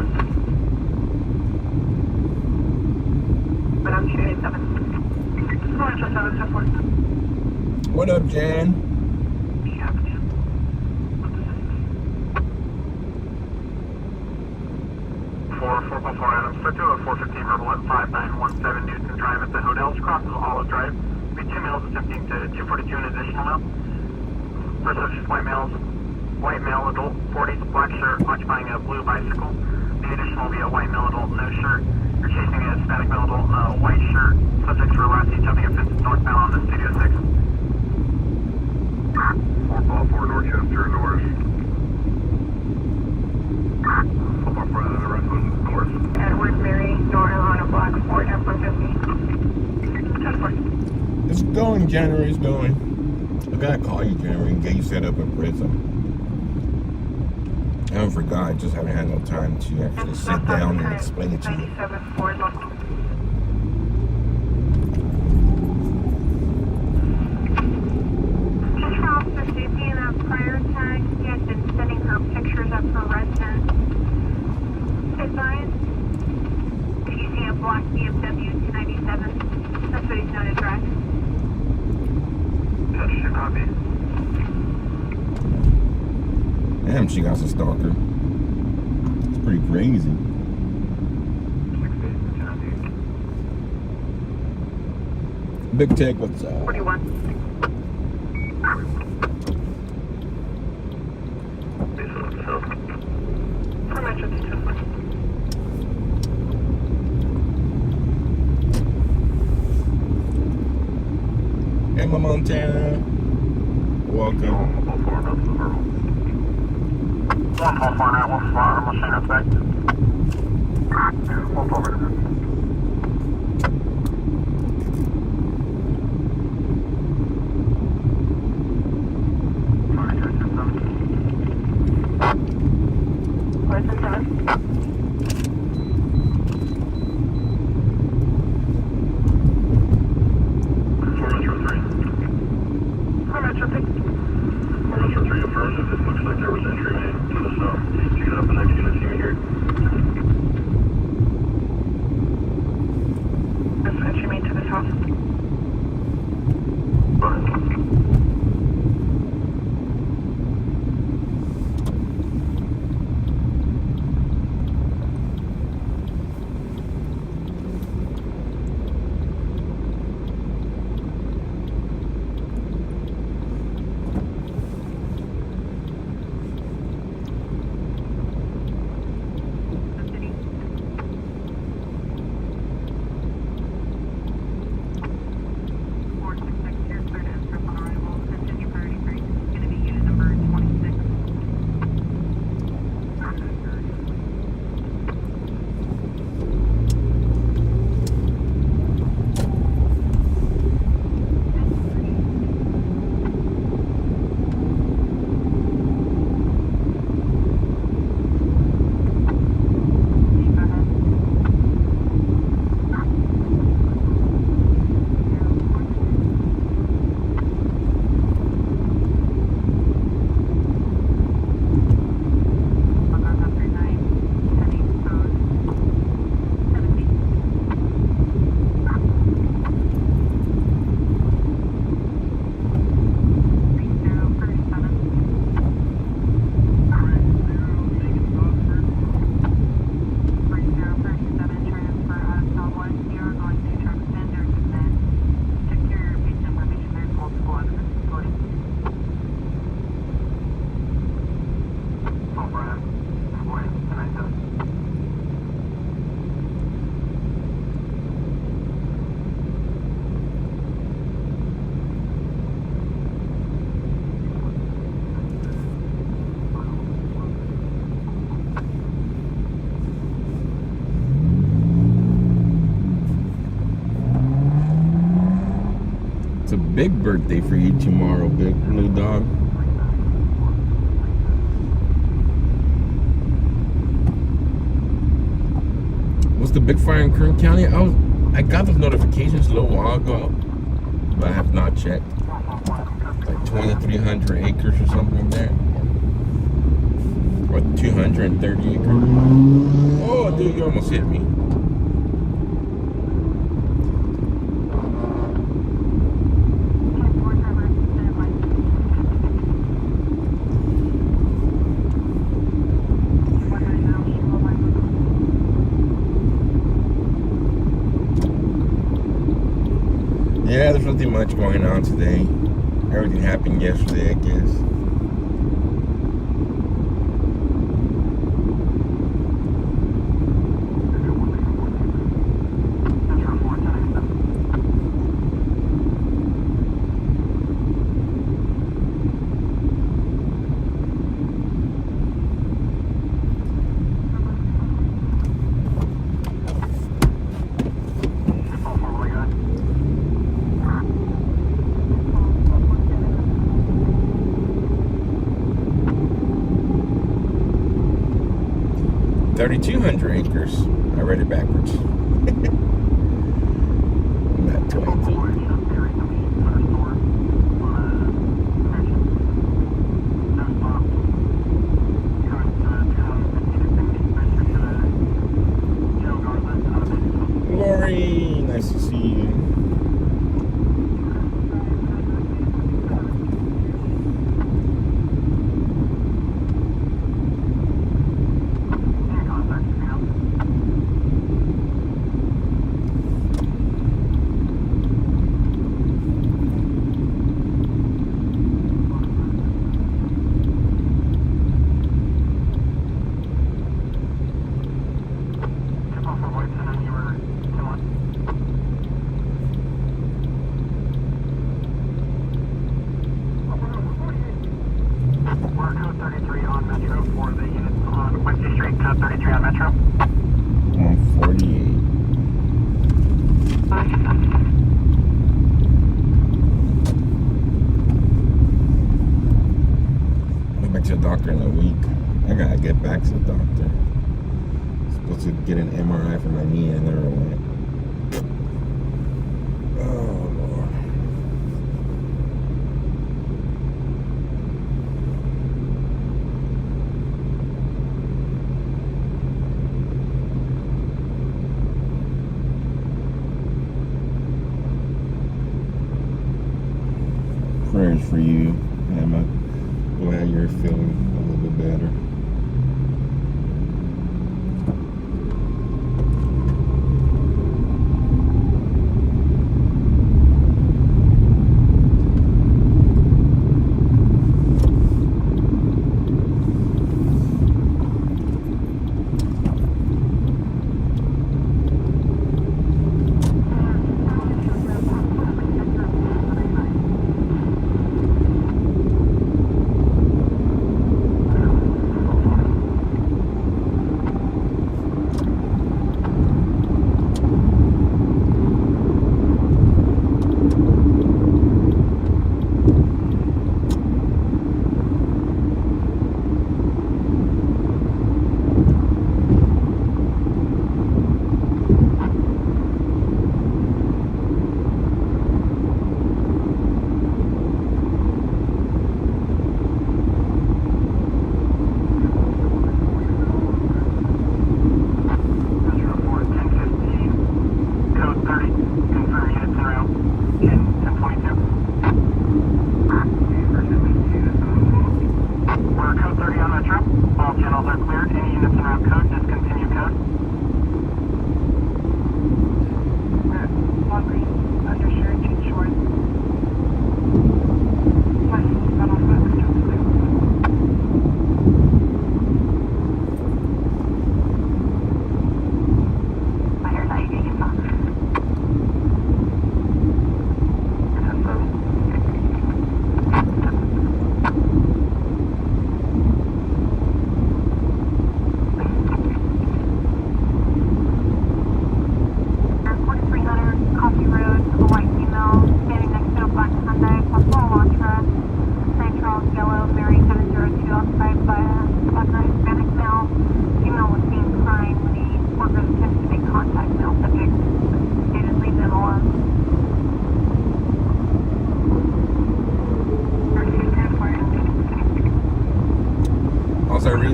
S1: But I'm shooting 7. How much just 7, 10-1.
S4: What up, Jan?
S3: Items. Start to a 415 verbal at 5917 Newton Drive at the hotels. Crosses Olive Drive. Be 2 males attempting to 242 an additional male. First subject, white male adult, 40s, black shirt, occupying a blue bicycle. The additional will be a white male adult, no shirt. You're chasing a Hispanic male adult in a white shirt. Subjects were last seen jumping a fence northbound on the Studio 6.
S2: 454 Dorchester North. 454 the rest was north.
S1: Edward Mary, North on a black Ford F-150. 10-4.
S4: It's going, January. It's going. I gotta call you, January, and get you set up in prison. I forgot. I just haven't had no time to actually sit down and explain it to you.
S1: 97 Ford local.
S5: Officer Safety in a prior tag, he has been sending her pictures of her residence. Advise if you see a black BMW 297, that's what he's known as red.
S3: Touch your copy.
S4: Damn, she got a stalker. It's pretty crazy.
S3: 6
S4: Big Tech, what's up?
S1: 41. Metro 221.
S4: Emma Montana. Welcome.
S3: 144 we'll slot her machine effect. 144.
S1: License 7. Metro 3.
S3: Metro 3 affirmative. It looks like there was entry made to the south. You get up the next unit to me here.
S1: This entry made to this house.
S4: It's a big birthday for you tomorrow, big blue dog. What's the big fire in Kern County? I got those notifications a little while ago, but I have not checked. Like 2,300 acres or something there. Or 230 acres. Oh, dude, you almost hit me. Yeah, there's nothing much going on today. Everything happened yesterday, I guess. $3,200 acres. I read it backwards. Not 22. Lori, nice to see you. To the doctor in a week. I gotta get back to the doctor. Supposed to get an MRI for my knee and I never went. Oh Lord. Prayers for you, Emma. Glad you're feeling a little bit better.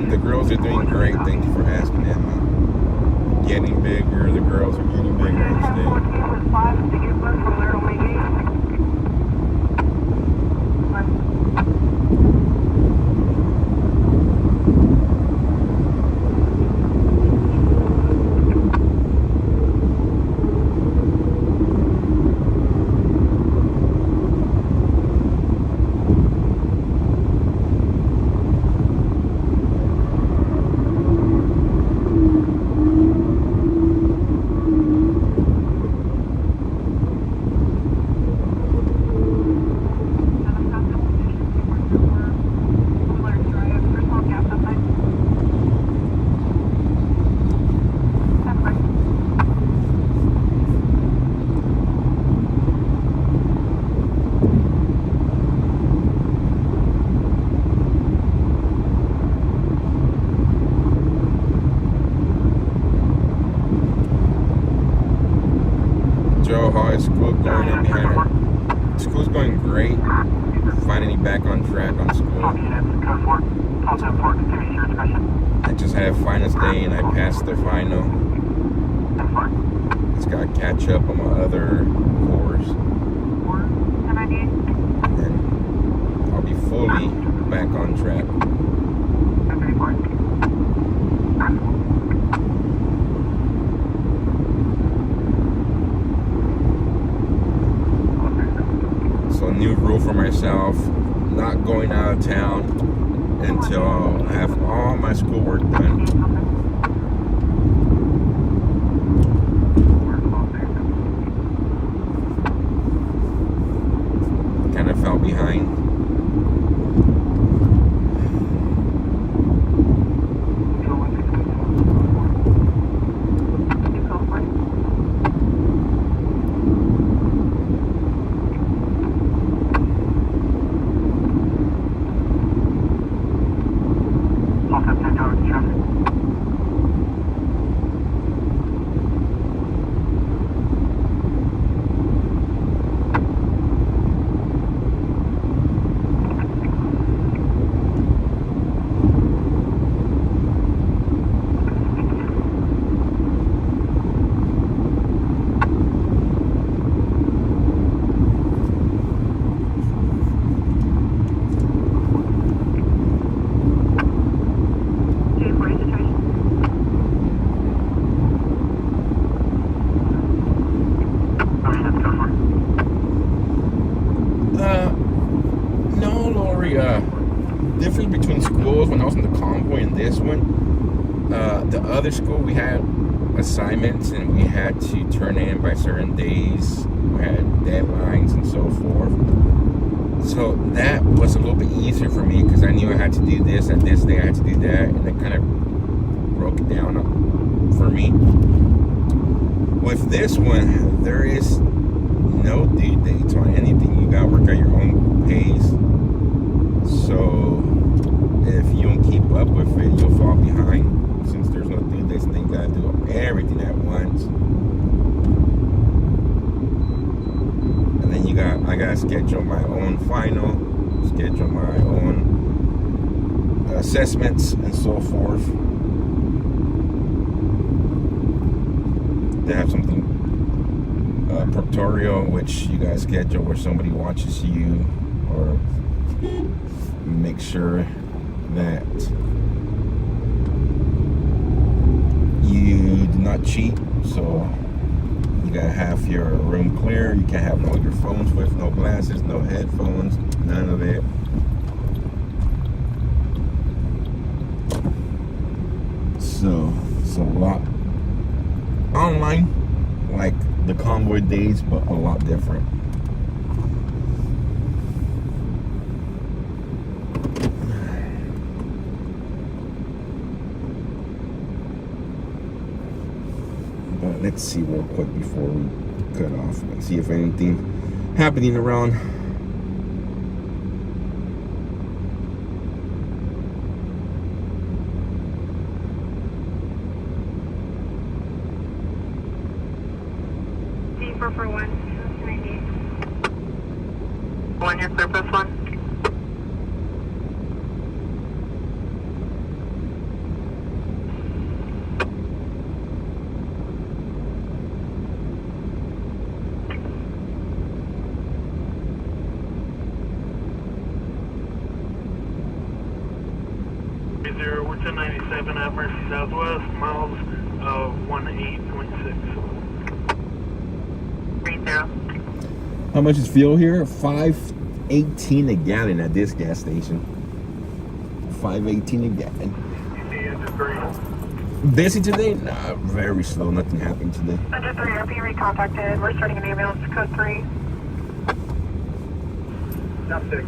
S4: The girls are doing great. Thank you for asking, Emma. Getting bigger. The girls are getting bigger each day. great. Finally back on track on school. I just had finals day and I passed the final. Just got to catch up on my other course. And I'll be fully back on track. So new rule for myself, not going out of town until I have all my schoolwork done. Kind of fell behind. Difference between schools when I was in the convoy and this one, the other school we had assignments and we had to turn in by certain days. We had deadlines and so forth. So that was a little bit easier for me because I knew I had to do this at this day, I had to do that, and it kind of broke it down for me. With this one, there is no due dates on anything. You gotta work at your own pace. So if you don't keep up with it, you'll fall behind. Since there's no due dates, then you gotta do everything at once. And then I gotta schedule my own final, schedule my own assessments and so forth. They have something proctorial, which you guys schedule where somebody watches you or make sure that you do not cheat. So you gotta have your room clear. You can't have no your phones with, no glasses, no headphones, none of it. So it's a lot online, like the convoy days, but a lot different. But let's see real quick before we cut off and see if anything happening around.
S5: For 198.
S1: 1 year surface 1.
S6: We're 1097 at Mercy Southwest, miles of 18.6.
S1: 30.
S4: How much is fuel here? $5.18 a gallon at this gas station. $5.18 a gallon. Busy today? Nah, very slow. Nothing happened today.
S1: Under 3, are being recontacted. We're starting an ambulance, code 3.
S2: Not sick.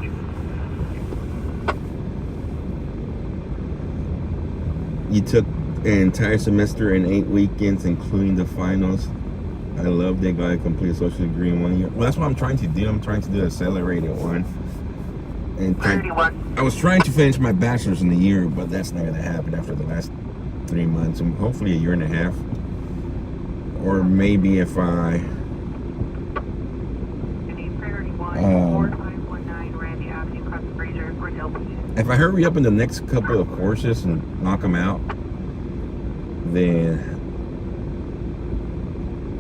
S4: You took an entire semester and 8 weekends, including the finals. I love they got a complete social degree in 1 year. Well, that's what I'm trying to do. I'm trying to do an accelerated one. And
S1: 31.
S4: I was trying to finish my bachelor's in a year, but that's not going to happen after the last 3 months, and hopefully a year and a half. Or maybe if I if I hurry up in the next couple of courses and knock them out, then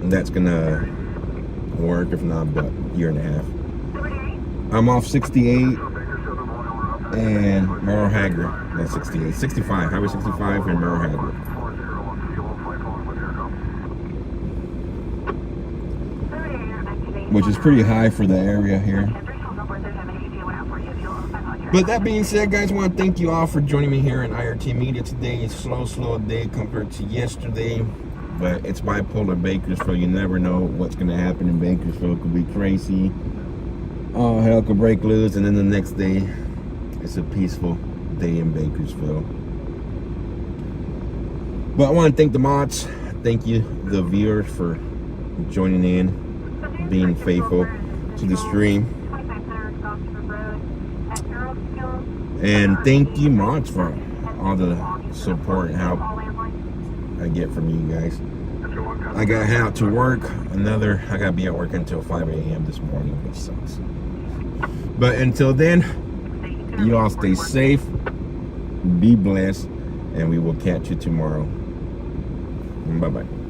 S4: that's gonna work. If not, about a year and a half. I'm off 68 and Merle Haggard. That's 68, 65, Highway 65 and Merle Haggard. Which is pretty high for the area here. But that being said, guys, I want to thank you all for joining me here in IRT Media today. It's slow day compared to yesterday, but it's bipolar Bakersfield. You never know what's going to happen in Bakersfield. It could be crazy. Oh, hell could break loose, and then the next day, it's a peaceful day in Bakersfield. But I want to thank the mods. Thank you, the viewers, for joining in, being faithful to the stream. And thank you, mods, for all the support and help I get from you guys. I got to head out to work. I got to be at work until 5 a.m. this morning, which sucks. But until then, you all stay safe, be blessed, and we will catch you tomorrow. Bye-bye.